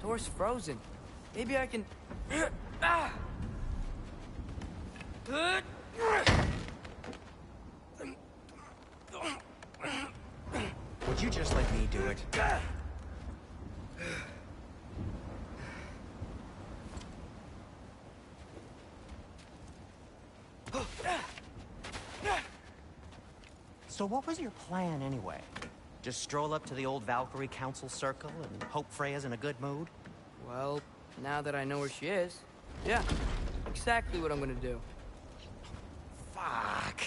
Door's frozen. Maybe I can... Ah! Would you just let me do it? So what was your plan anyway? Just stroll up to the old Valkyrie Council Circle and hope Freya's in a good mood? Well, now that I know where she is, yeah, exactly what I'm gonna do. Fuck.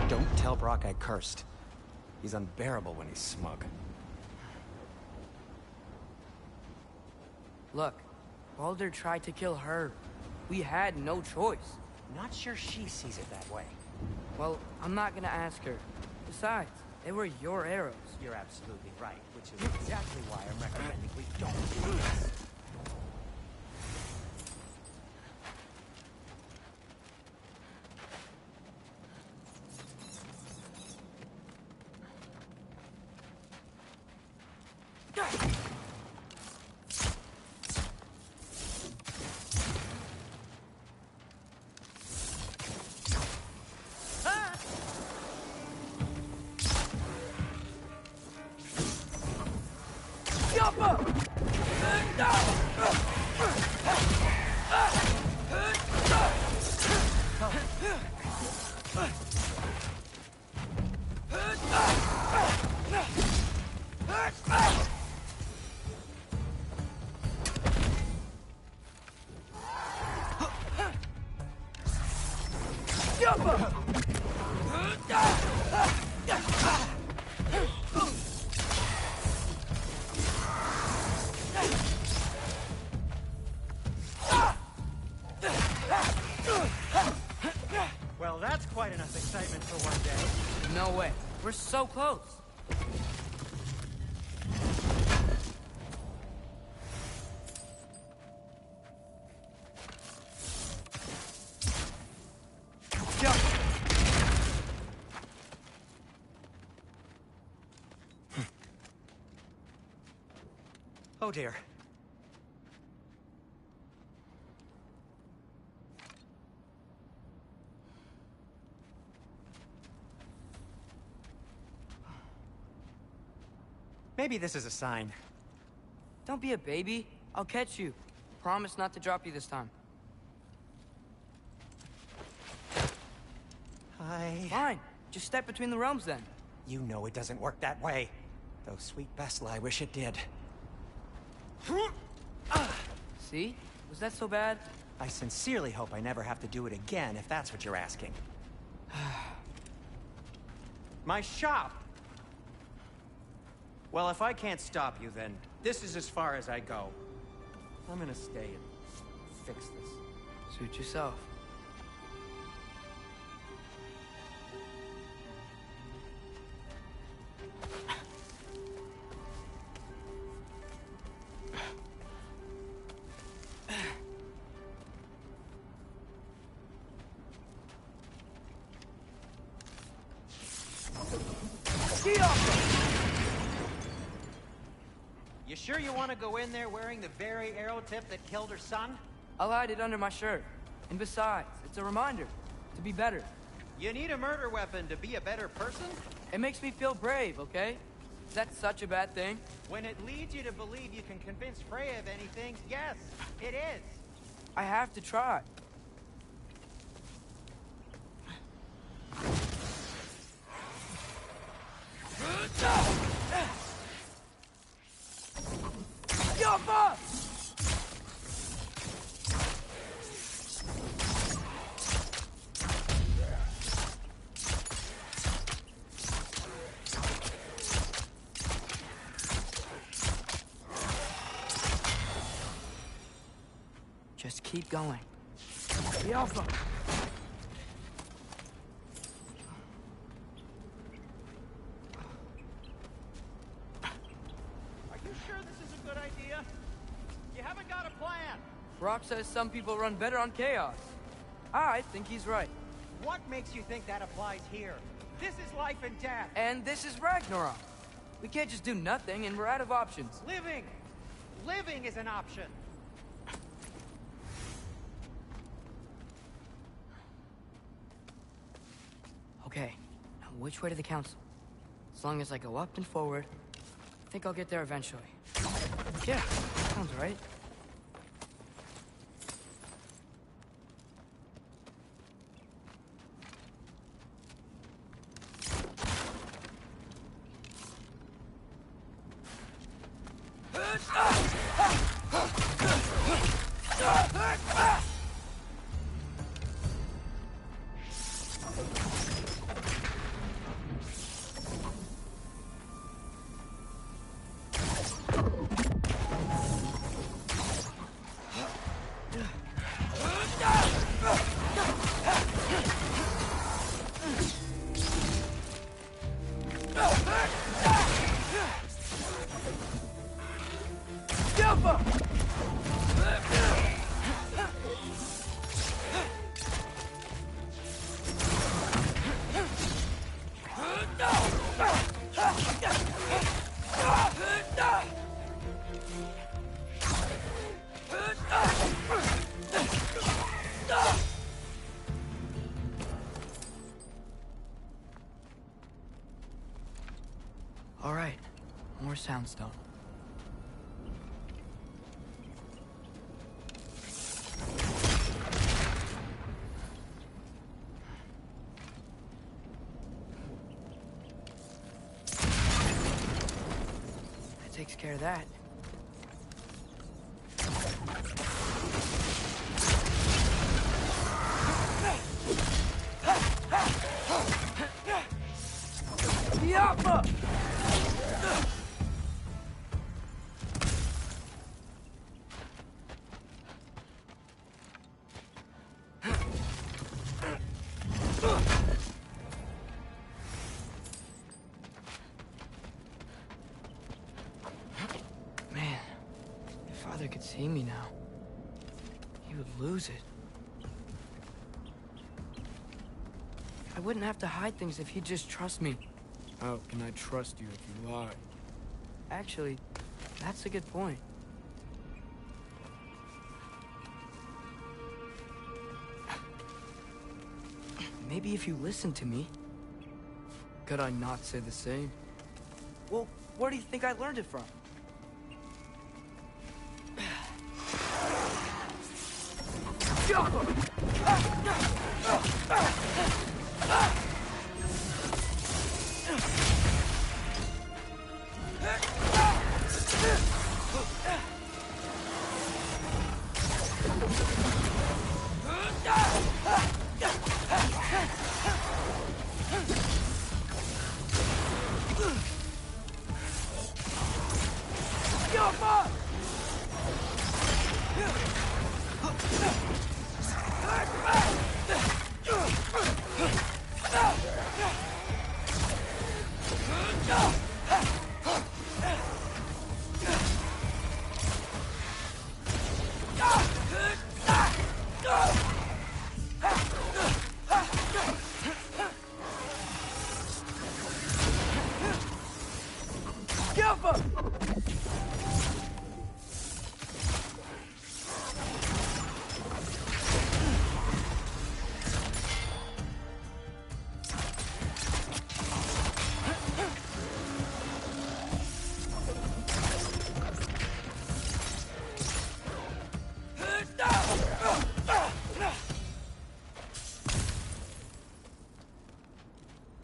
Don't tell Brock I cursed. He's unbearable when he's smug. Look, Baldur tried to kill her. We had no choice. Not sure she sees it that way. Well, I'm not gonna ask her. Besides, they were your arrows. You're absolutely right, which is exactly why I'm recommending we don't do this. Well, that's quite enough excitement for one day. No way. We're so close. Jump! Oh dear. Maybe this is a sign. Don't be a baby. I'll catch you. Promise not to drop you this time. Fine. Just step between the realms then. You know it doesn't work that way. Though sweet Bessel, I wish it did. See? Was that so bad? I sincerely hope I never have to do it again, if that's what you're asking. My shop! Well, if I can't stop you, then this is as far as I go. I'm gonna stay and fix this. Suit yourself. You sure you want to go in there wearing the very arrow tip that killed her son? I'll hide it under my shirt. And besides, it's a reminder to be better. You need a murder weapon to be a better person? It makes me feel brave, okay? Is that such a bad thing? When it leads you to believe you can convince Freya of anything, yes, it is. I have to try. Yoppa! Just keep going. Yoppa! Brock says some people run better on chaos. I think he's right. What makes you think that applies here? This is life and death. And this is Ragnarok. We can't just do nothing, and we're out of options. Living! Living is an option! Okay, now which way to the council? As long as I go up and forward, I think I'll get there eventually. Yeah, sounds right. All right, more soundstone. That takes care of that. Yappa! Man, if Father could see me now, he would lose it. I wouldn't have to hide things if he'd just trust me. How can I trust you if you lie? Actually, that's a good point. Maybe if you listened to me. Could I not say the same? Well, where do you think I learned it from?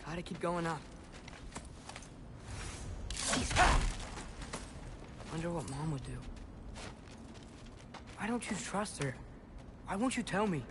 Gotta keep going up. Wonder what Mom would do. Why don't you trust her? Why won't you tell me?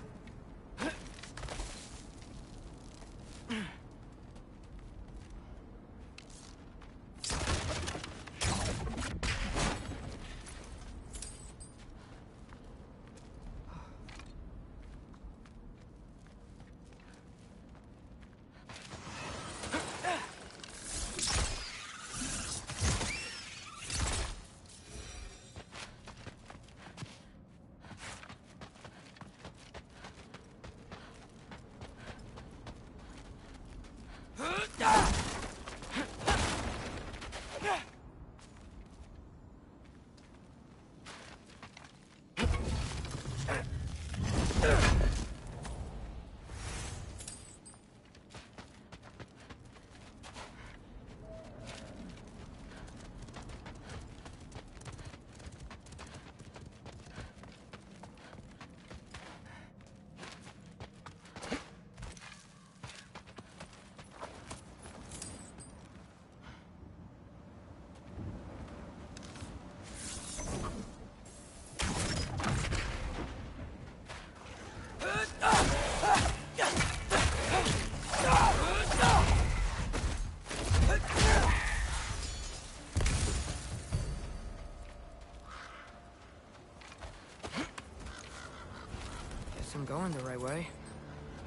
going the right way.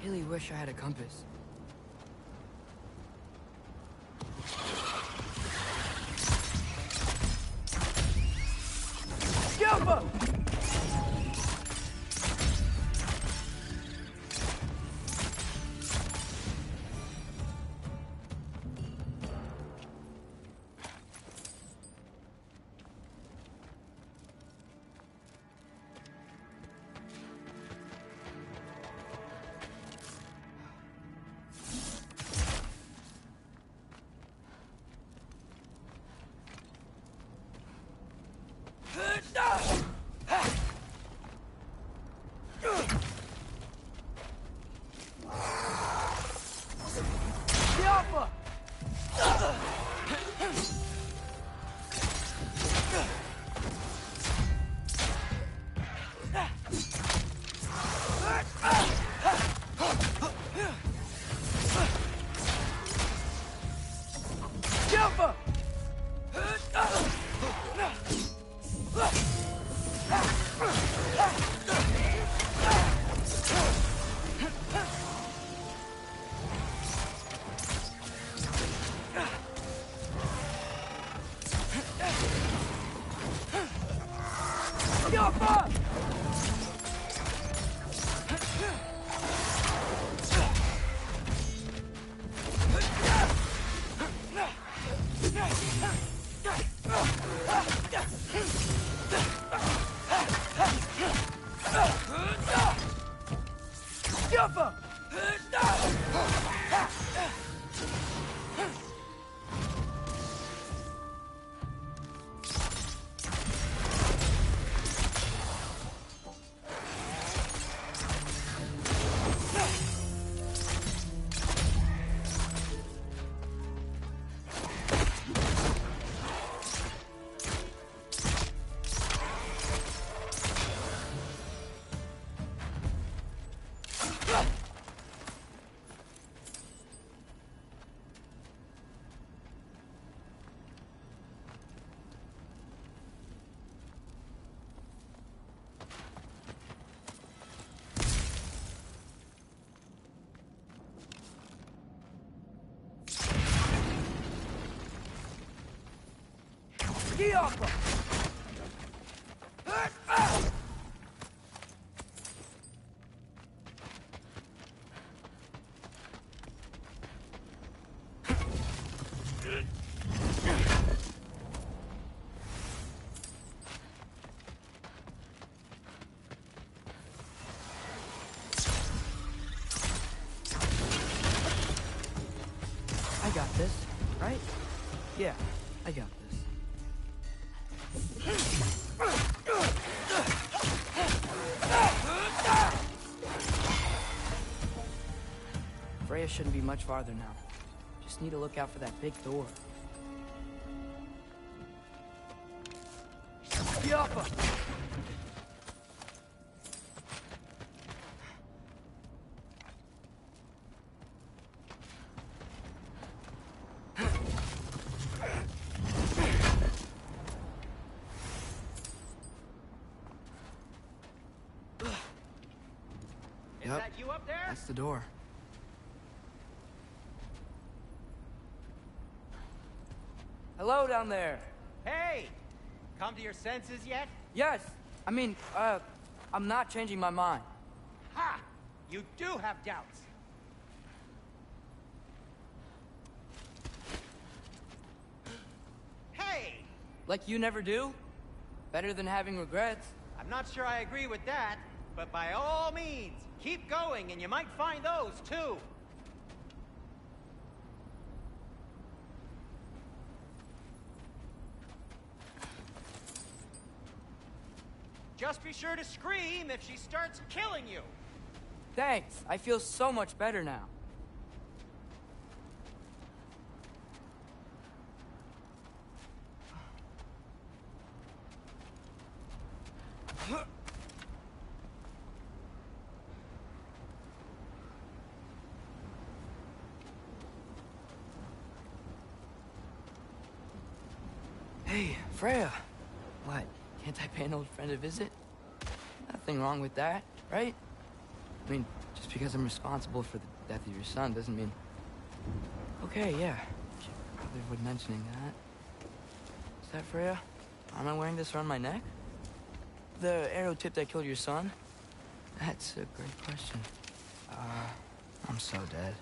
Really wish I had a compass. Jumper! I got this, right? Yeah, I got this. Freya shouldn't be much farther now. Just need to look out for that big door. Yappa! Is that you up there? That's the door. Hello down there. Hey! Come to your senses yet? Yes. I mean, I'm not changing my mind. Ha! You do have doubts. Hey! Like you never do? Better than having regrets. I'm not sure I agree with that, but by all means, keep going and you might find those too. Just be sure to scream if she starts killing you. Thanks. I feel so much better now. Hey, Freya. What? Can't I pay an old friend a visit? Nothing wrong with that, right? I mean, just because I'm responsible for the death of your son doesn't mean... Okay, yeah. Should probably avoid mentioning that. Is that Freya? Am I wearing this around my neck? The arrow tip that killed your son? That's a great question. I'm so dead.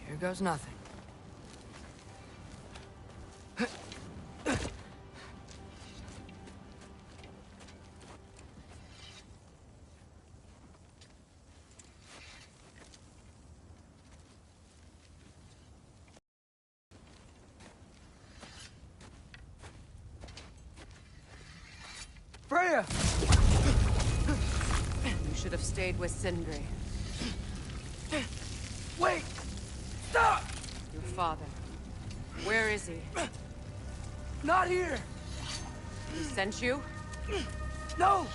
Here goes nothing. Freya! You should have stayed with Sindri. Wait! Stop! Your father. Where is he? Not here! He sent you? No!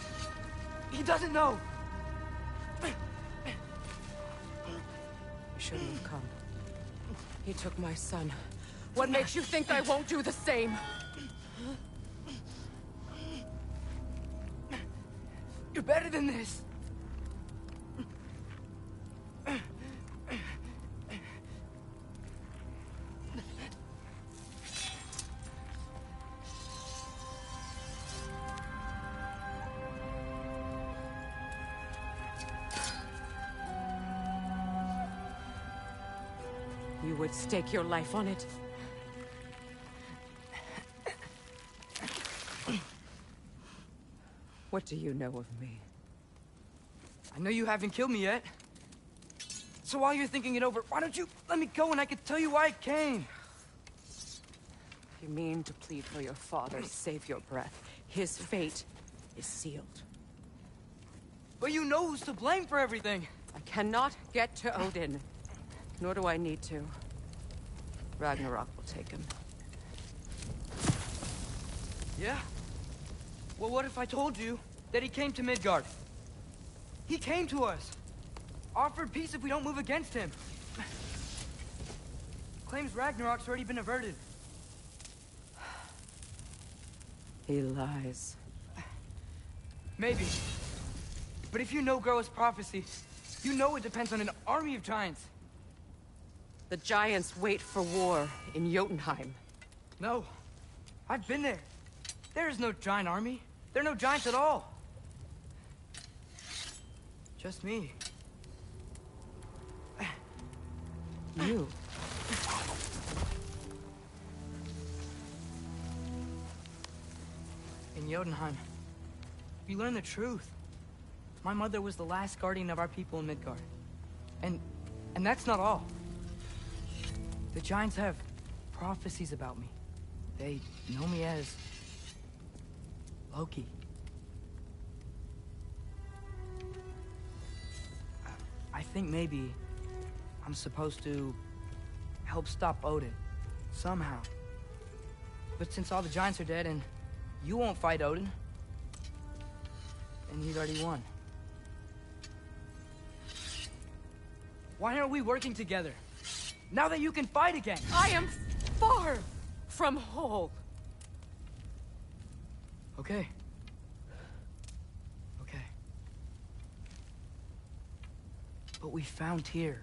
He doesn't know! You shouldn't have come. He took my son. What makes you think I won't do the same? You're better than this! You would stake your life on it? What do you know of me? I know you haven't killed me yet. So while you're thinking it over, why don't you let me go and I can tell you why I came? You mean to plead for your father, save your breath. His fate is sealed. But you know who's to blame for everything. I cannot get to Odin. Nor do I need to. Ragnarok will take him. Yeah? Well, what if I told you that he came to Midgard? He came to us. Offered peace if we don't move against him. Claims Ragnarok's already been averted. He lies. Maybe. But if you know Groa's prophecy, you know it depends on an army of giants. The giants wait for war in Jotunheim. No. I've been there. There is no giant army. There are no giants at all. Just me. You? In Jotunheim, we learn the truth. My mother was the last guardian of our people in Midgard. And that's not all. The giants have prophecies about me. They know me as Loki. I think maybe I'm supposed to help stop Odin, somehow. But since all the giants are dead and you won't fight Odin, and he's already won. Why aren't we working together? Now that you can fight again! I am far from whole. Okay. Okay. But we found Tyr.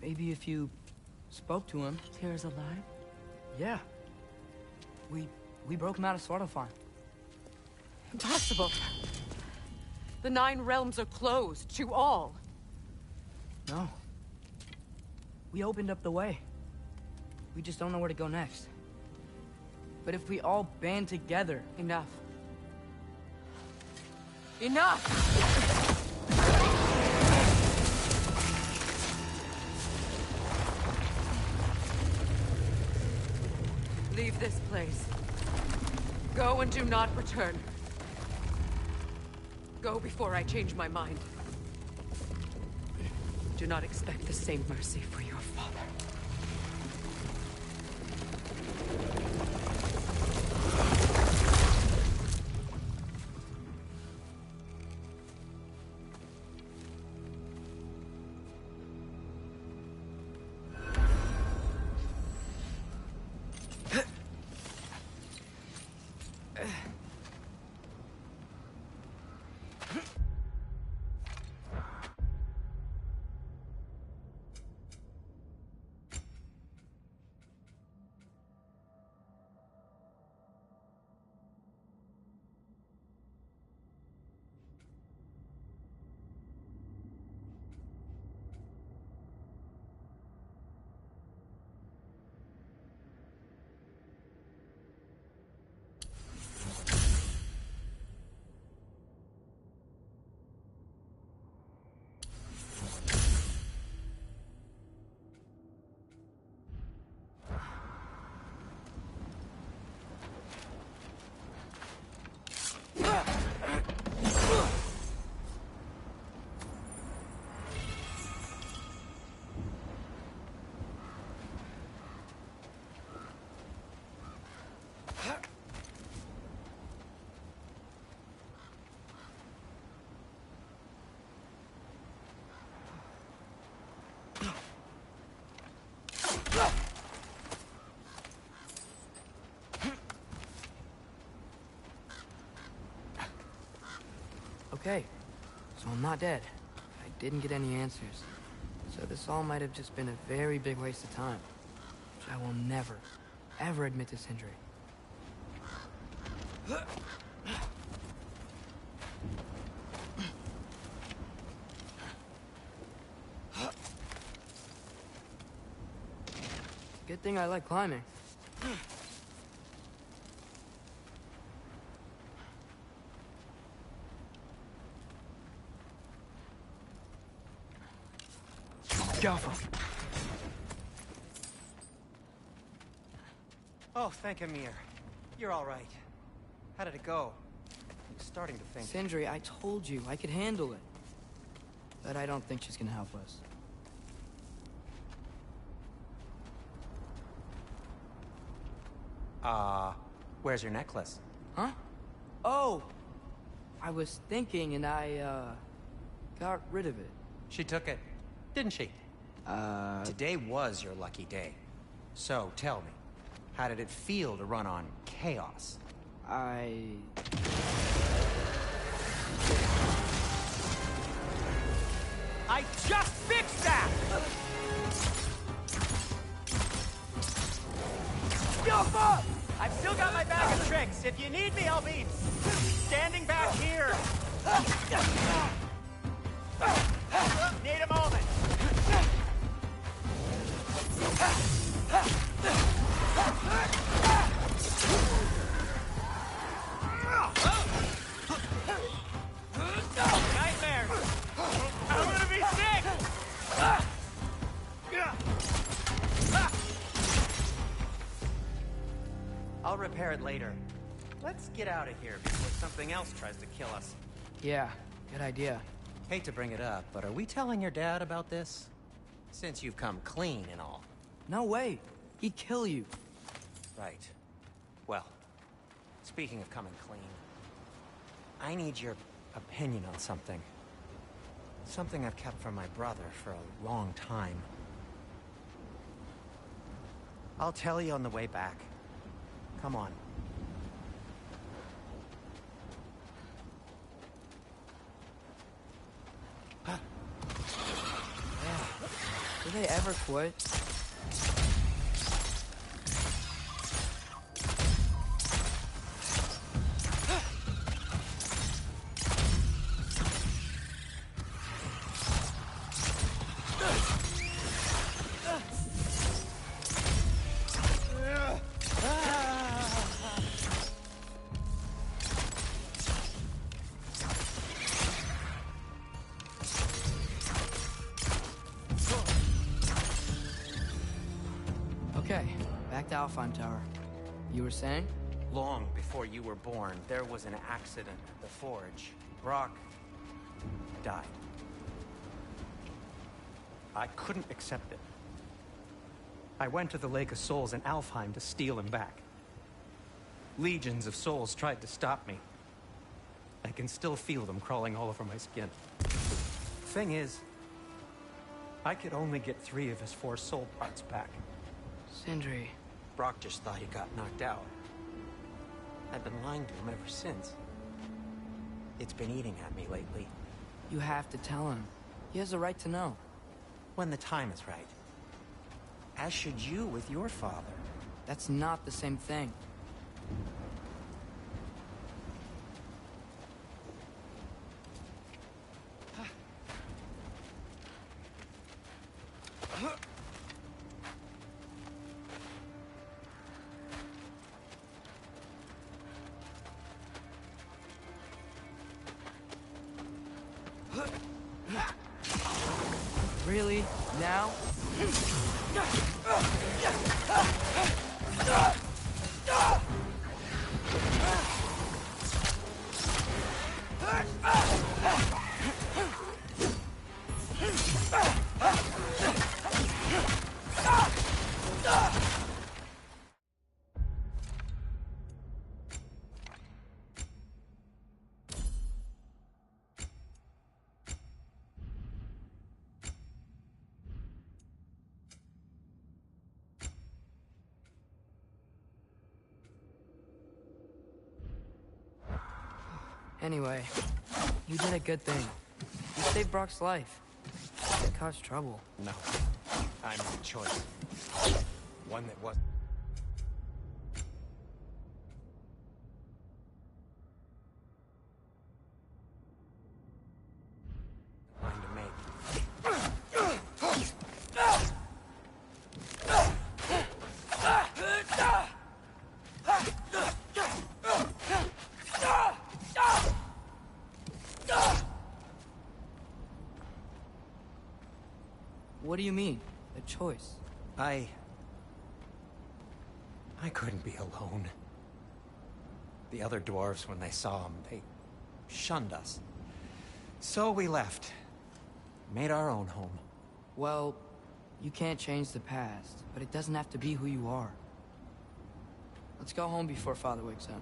Maybe if you spoke to him... Tyr's alive? Yeah. We broke him out of Svartalfheim. Impossible. The 9 realms are closed to all. No. We opened up the way. We just don't know where to go next. But if we all band together... Enough. Enough! Leave this place. Go and do not return. Go before I change my mind. Do not expect the same mercy for your father. Okay, so I'm not dead. I didn't get any answers. So this all might have just been a very big waste of time. Which I will never, ever admit to Sindri. Good thing I like climbing. Alpha. Oh, thank Amir. You're all right. How did it go? I'm starting to think... Sindri, I told you I could handle it. But I don't think she's gonna help us. Where's your necklace? Huh? Oh! I was thinking and I, got rid of it. She took it, didn't she? Today was your lucky day. So, tell me, how did it feel to run on chaos? I just fixed that! Alpha! I've still got my bag of tricks. If you need me, I'll be standing back here. Need a moment. Nightmares! I'm gonna be sick! I'll repair it later. Let's get out of here before something else tries to kill us. yeah, good idea. Hate to bring it up, but are we telling your dad about this? Since you've come clean and all. No way. He'd kill you. Right. Well, speaking of coming clean, I need your opinion on something. Something I've kept from my brother for a long time. I'll tell you on the way back. Come on. Do they ever quit? Okay, back to Alfheim Tower. You were saying? Long before you were born, there was an accident at the forge. Brock died. I couldn't accept it. I went to the Lake of Souls in Alfheim to steal him back. Legions of souls tried to stop me. I can still feel them crawling all over my skin. Thing is, I could only get 3 of his 4 soul parts back. Sindri. Brock just thought he got knocked out. I've been lying to him ever since. It's been eating at me lately. You have to tell him. He has a right to know. When the time is right. As should you with your father. That's not the same thing. Really? Now? Anyway, you did a good thing. You saved Brock's life. It caused trouble. No. I made a choice. One that was... Mine to make. What do you mean? A choice? I couldn't be alone. The other dwarves, when they saw him, they shunned us. So we left. Made our own home. Well, you can't change the past, but it doesn't have to be who you are. Let's go home before Father wakes up.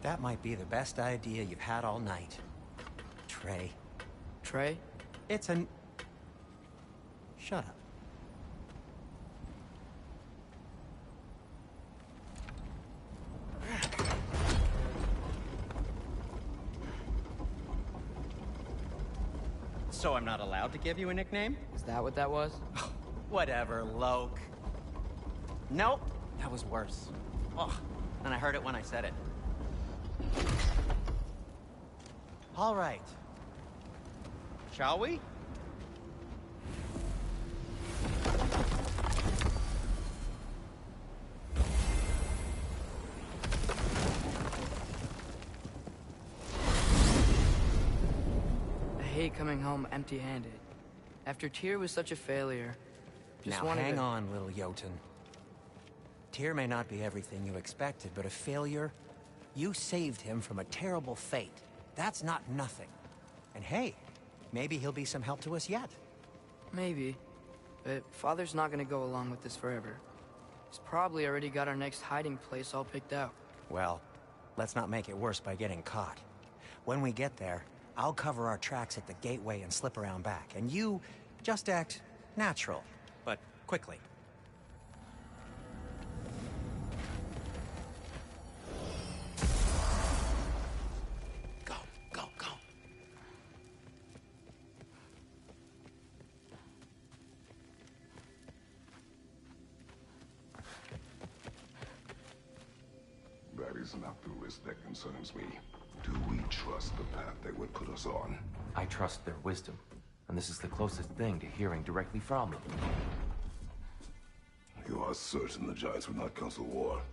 That might be the best idea you've had all night. Trey. Trey? It's an... Shut up. So I'm not allowed to give you a nickname? Is that what that was? Whatever, Loke. Nope, that was worse. Oh, and I heard it when I said it. All right. Shall we? I hate coming home empty-handed. After Tyr was such a failure, just Now wanted hang to... on, little Jotun. Tyr may not be everything you expected, but a failure? You saved him from a terrible fate. That's not nothing. And hey, maybe he'll be some help to us yet. Maybe. But Father's not gonna go along with this forever. He's probably already got our next hiding place all picked out. Well, let's not make it worse by getting caught. When we get there, I'll cover our tracks at the gateway and slip around back. And you just act natural, but quickly. Go, go, go. That is not the risk that concerns me. Do we trust the path they would put us on? I trust their wisdom, and this is the closest thing to hearing directly from them. You are certain the Giants would not counsel war?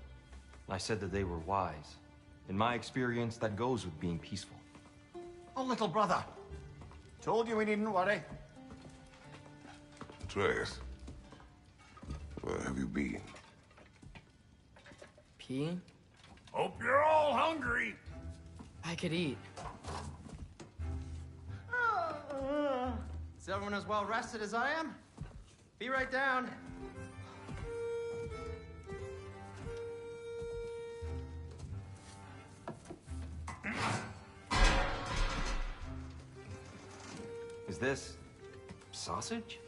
I said that they were wise. In my experience, that goes with being peaceful. Oh, little brother. Told you we needn't worry. Atreus, where have you been? Peeing? Hope you're all hungry. I could eat. Is everyone as well rested as I am? Be right down. Is this sausage?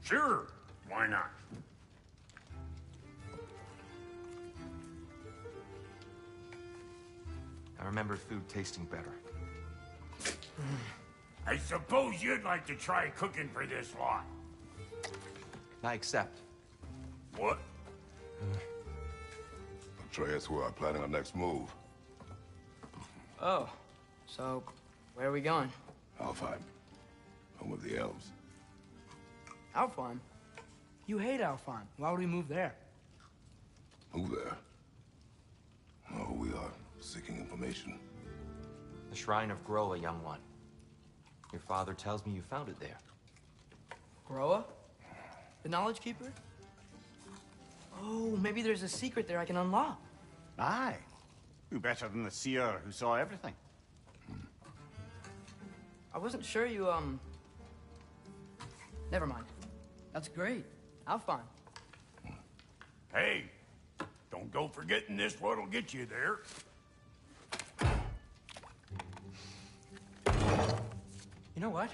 Sure. Why not? I remember food tasting better. I suppose you'd like to try cooking for this lot. I accept. What? Atreus, we are planning our next move. Oh, so where are we going? Alfheim, home of the elves. Alfheim? You hate Alfheim. Why would we move there? Move there. Oh, we are seeking information. The Shrine of Groa, young one. Your father tells me you found it there. Groa? The Knowledge Keeper? Oh, maybe there's a secret there I can unlock. Aye. Who better than the seer who saw everything? I wasn't sure you, Never mind. That's great. Alfheim. Hey, don't go forgetting this what'll get you there. You know what?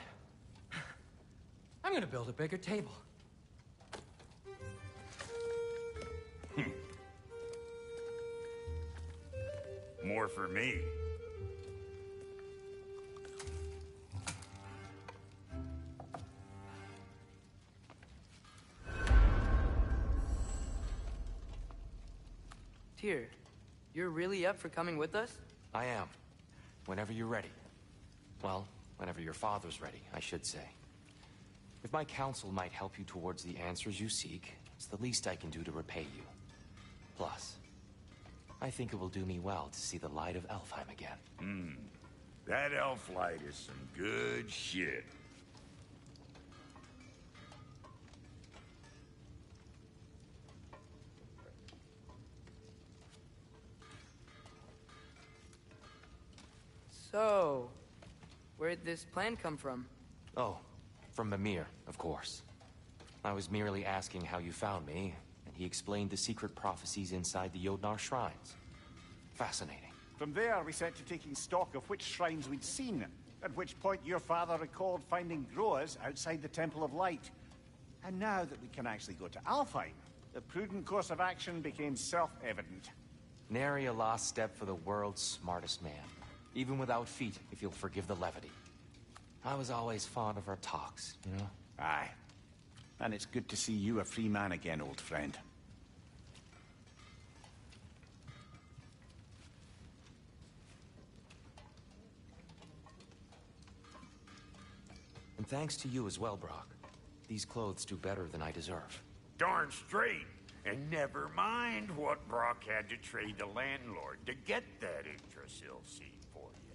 I'm gonna build a bigger table. More for me. Tyr, you're really up for coming with us? I am. Whenever you're ready. Well, whenever your father's ready, I should say. If my counsel might help you towards the answers you seek, it's the least I can do to repay you. Plus, I think it will do me well to see the light of Elfheim again. That elf light is some good shit. So, where'd this plan come from? Oh, from Mimir, of course. I was merely asking how you found me, and he explained the secret prophecies inside the Jotnar shrines. Fascinating. From there, we set to taking stock of which shrines we'd seen, at which point your father recalled finding Groas outside the Temple of Light. And now that we can actually go to Alfheim, the prudent course of action became self-evident. Nary a lost step for the world's smartest man. Even without feet, if you'll forgive the levity. I was always fond of our talks, you know? Aye. And it's good to see you a free man again, old friend. And thanks to you as well, Brock. These clothes do better than I deserve. Darn straight. And never mind what Brock had to trade the landlord to get that Yggdrasil seed for you.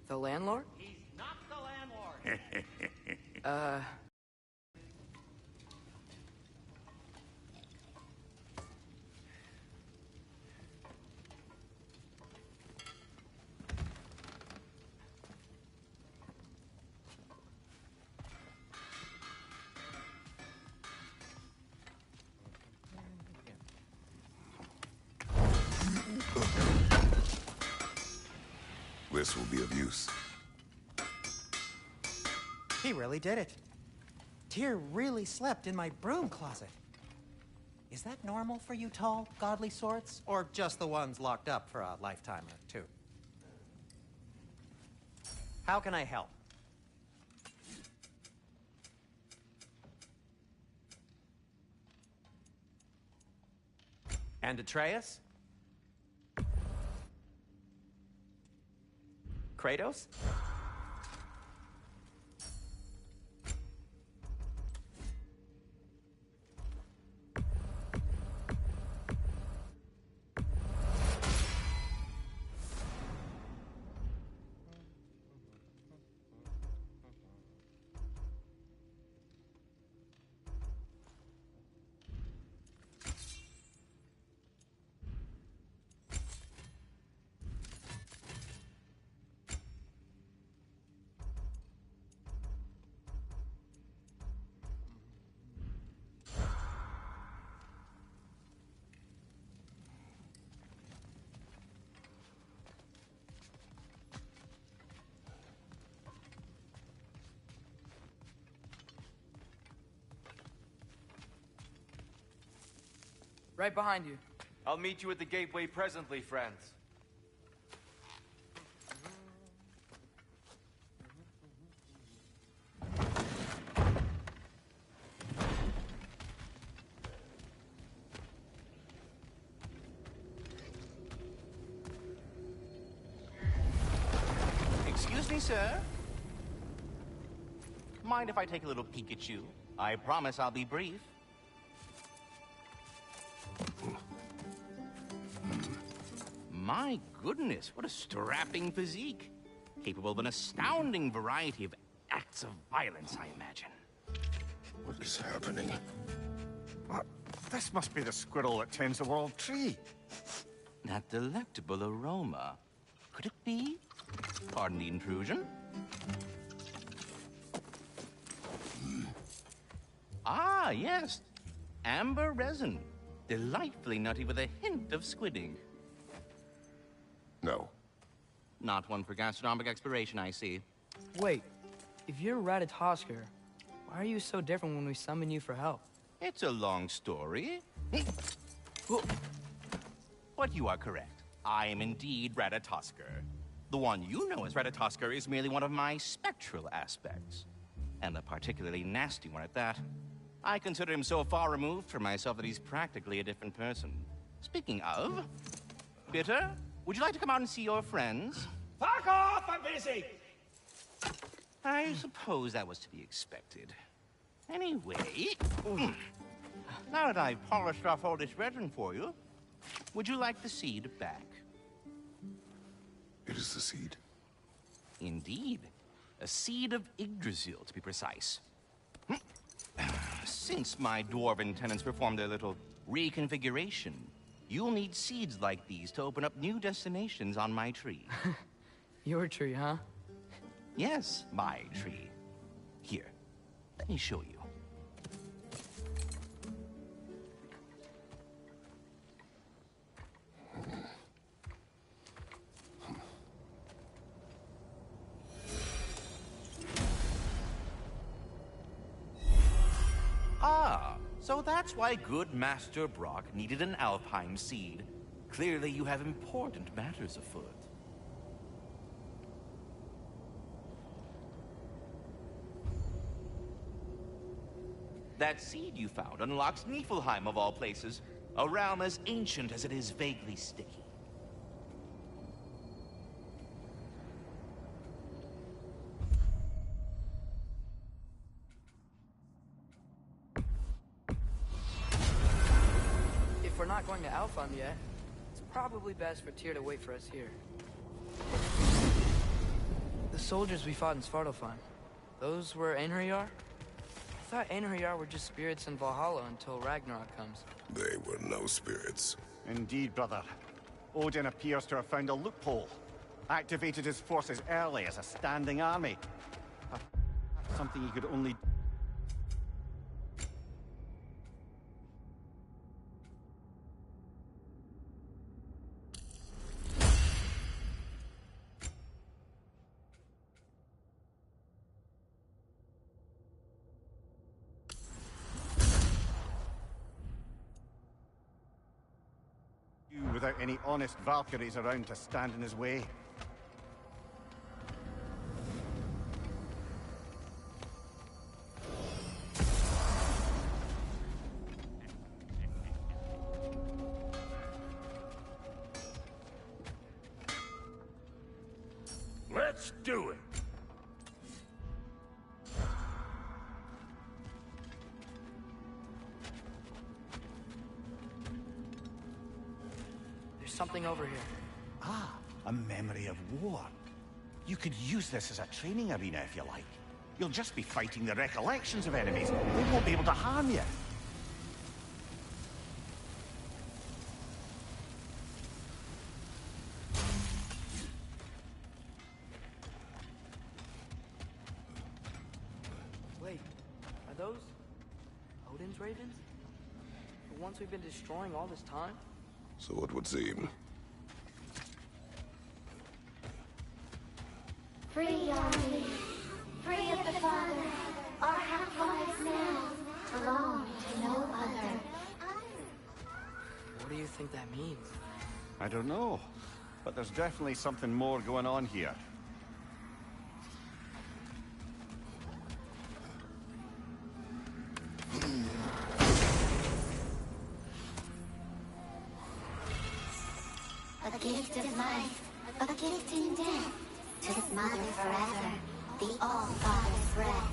The landlord? He's not the landlord. This will be of use. He really did it. Tyr really slept in my broom closet. Is that normal for you tall, godly sorts? Or just the ones locked up for a lifetime or two? How can I help? And Atreus? Kratos? Right behind you. I'll meet you at the gateway presently, friends. Excuse me, sir? Mind if I take a little peek at you? I promise I'll be brief. My goodness, what a strapping physique. Capable of an astounding variety of acts of violence, I imagine. What is happening? What? This must be the squirrel that tends the world tree. That delectable aroma. Could it be? Pardon the intrusion. Ah, yes. Amber resin. Delightfully nutty with a hint of squidding. No. Not one for gastronomic exploration, I see. Wait, if you're Ratatoskr, why are you so different when we summon you for help? It's a long story. But you are correct. I am indeed Ratatoskr. The one you know as Ratatoskr is merely one of my spectral aspects. And a particularly nasty one at that. I consider him so far removed from myself that he's practically a different person. Speaking of, Bitter, would you like to come out and see your friends? Fuck off! I'm busy! I suppose that was to be expected. Anyway, now that I've polished off all this resin for you, would you like the seed back? It is the seed. Indeed. A seed of Yggdrasil, to be precise. Since my dwarven tenants performed their little reconfiguration, you'll need seeds like these to open up new destinations on my tree. Your tree, huh? Yes, my tree. Here, let me show you. Ah, so that's why good Master Brock needed an Alfheim seed. Clearly you have important matters afoot. That seed you found unlocks Niflheim of all places, a realm as ancient as it is vaguely sticky. If we're not going to Alfheim yet, it's probably best for Tyr to wait for us here. The soldiers we fought in Svartalfheim, those were Einherjar? I thought Einherjar were just spirits in Valhalla until Ragnarok comes. They were no spirits. Indeed, brother. Odin appears to have found a loophole. Activated his forces early as a standing army. Something he could only... without any honest Valkyries around to stand in his way. Let's do it. Something over here. Ah, a memory of war. You could use this as a training arena if you like. You'll just be fighting the recollections of enemies. They won't be able to harm you. Wait, are those Odin's ravens? The ones we've been destroying all this time? So it would seem. Free are we, free of the Father. Our half-lives now belong to no other. What do you think that means? I don't know, but there's definitely something more going on here. A gift of life, a gift in death, to his mother forever, the All-Father's breath.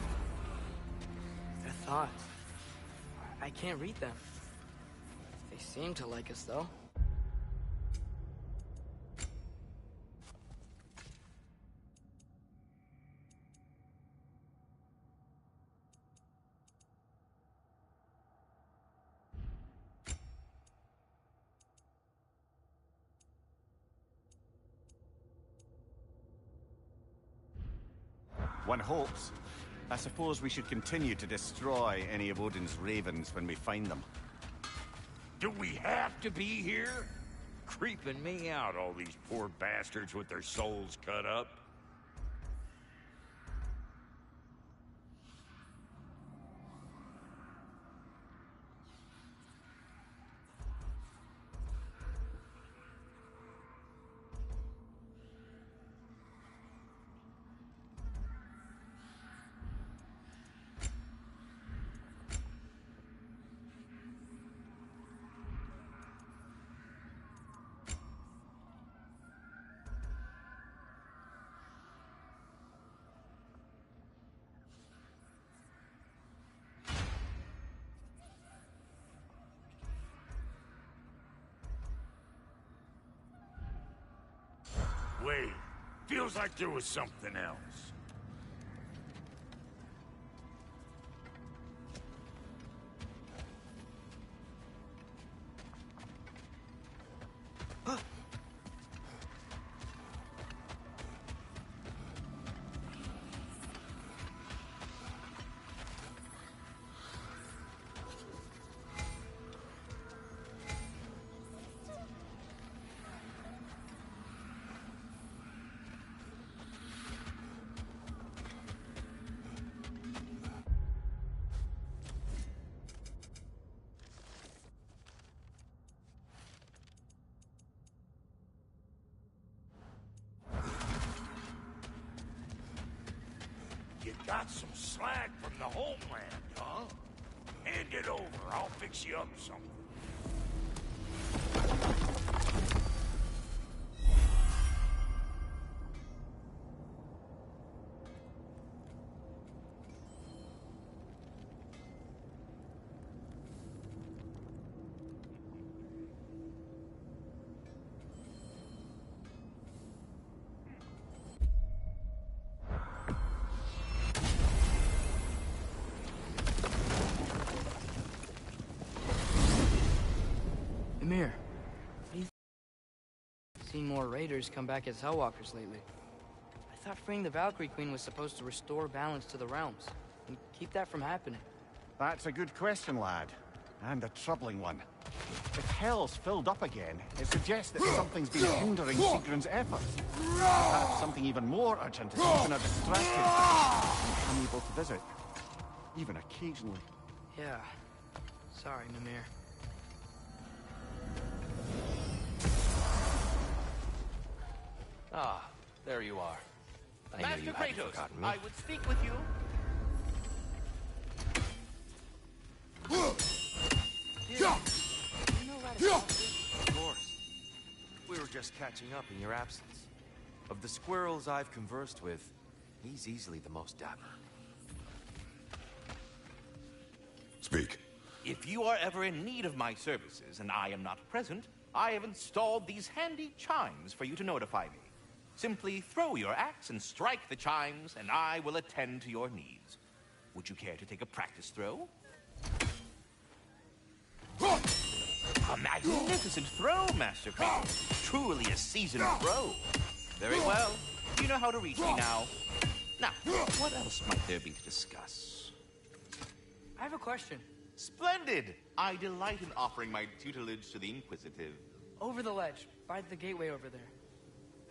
Their thoughts. I can't read them. They seem to like us, though. One hopes. I suppose we should continue to destroy any of Odin's ravens when we find them. Do we have to be here? Creeping me out, all these poor bastards with their souls cut up. Wait. Feels like there was something else. You got some slag from the homeland, huh? Hand it over. I'll fix you up something. Amir, seen more raiders come back as Hellwalkers lately. I thought freeing the Valkyrie Queen was supposed to restore balance to the realms and keep that from happening. That's a good question, lad. And a troubling one. If Hell's filled up again, it suggests that something's been hindering Sigrun's efforts. Perhaps something even more urgent is keeping her distracted, unable to visit, even occasionally. Yeah. Sorry, Mimir. Ah, there you are. I knew you hadn't forgotten me. I would speak with you. Of course. We were just catching up in your absence. Of the squirrels I've conversed with, he's easily the most dapper. Speak. If you are ever in need of my services and I am not present, I have installed these handy chimes for you to notify me. Simply throw your axe and strike the chimes, and I will attend to your needs. Would you care to take a practice throw? A magnificent throw, Master Kratos. Truly a seasoned pro. Very well. You know how to reach me now. Now, what else might there be to discuss? I have a question. Splendid! I delight in offering my tutelage to the inquisitive. Over the ledge, by the gateway over there.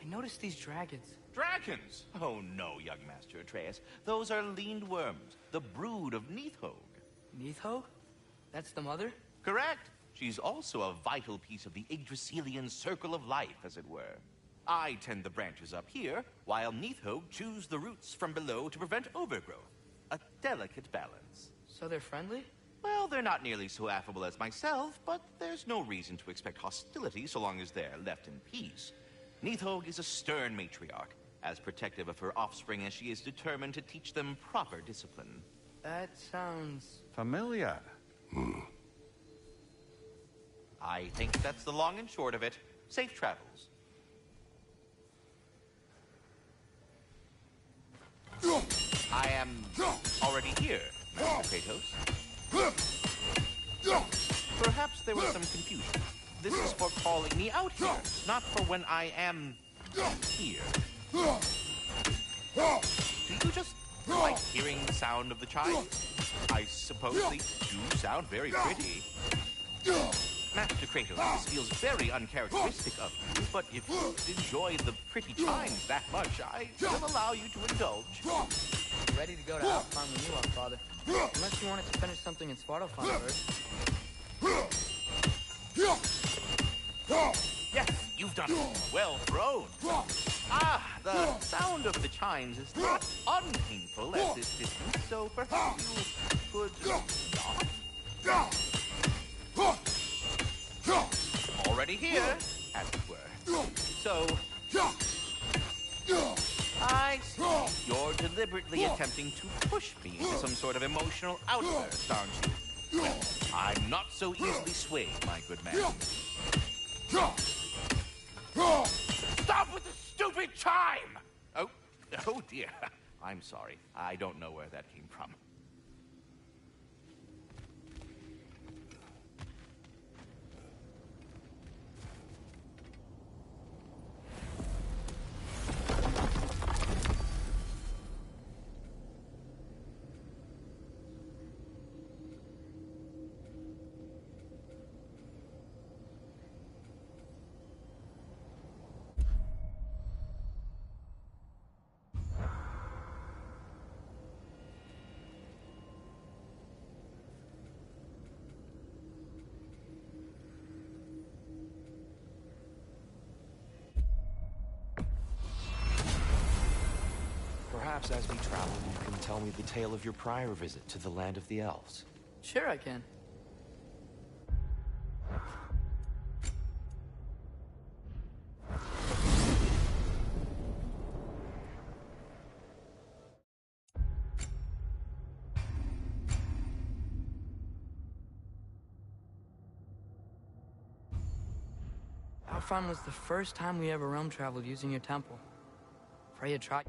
I noticed these dragons. Dragons? Oh no, young Master Atreus. Those are leaned worms, the brood of Neithog. Neithog? That's the mother? Correct. She's also a vital piece of the Yggdrasilian circle of life, as it were. I tend the branches up here, while Neithog chews the roots from below to prevent overgrowth. A delicate balance. So they're friendly? Well, they're not nearly so affable as myself, but there's no reason to expect hostility so long as they're left in peace. Neithog is a stern matriarch, as protective of her offspring as she is determined to teach them proper discipline. That sounds... familiar. I think that's the long and short of it. Safe travels. I am already here, Master Kratos. Perhaps there was some confusion. This is for calling me out here, not for when I am here. Do you just like hearing the sound of the chimes? I suppose they do sound very pretty. Master Kratos, this feels very uncharacteristic of you, but if you enjoy the pretty chimes that much, I will allow you to indulge. I'm ready to go to Alfheim when you are, Father. Unless you wanted to finish something in Svartalfheim first. Yes, you've done it. Well thrown. Ah, the sound of the chimes is not unpainful at this distance, so perhaps you could not? Already here, as it were. So, I see you're deliberately attempting to push me into some sort of emotional outburst, aren't you? Well, I'm not so easily swayed, my good man. Stop with the stupid time! Oh dear. I'm sorry. I don't know where that came from. Perhaps as we travel, you can tell me the tale of your prior visit to the land of the elves. Sure I can. Alfheim was the first time we ever realm traveled using your temple. Freya tried.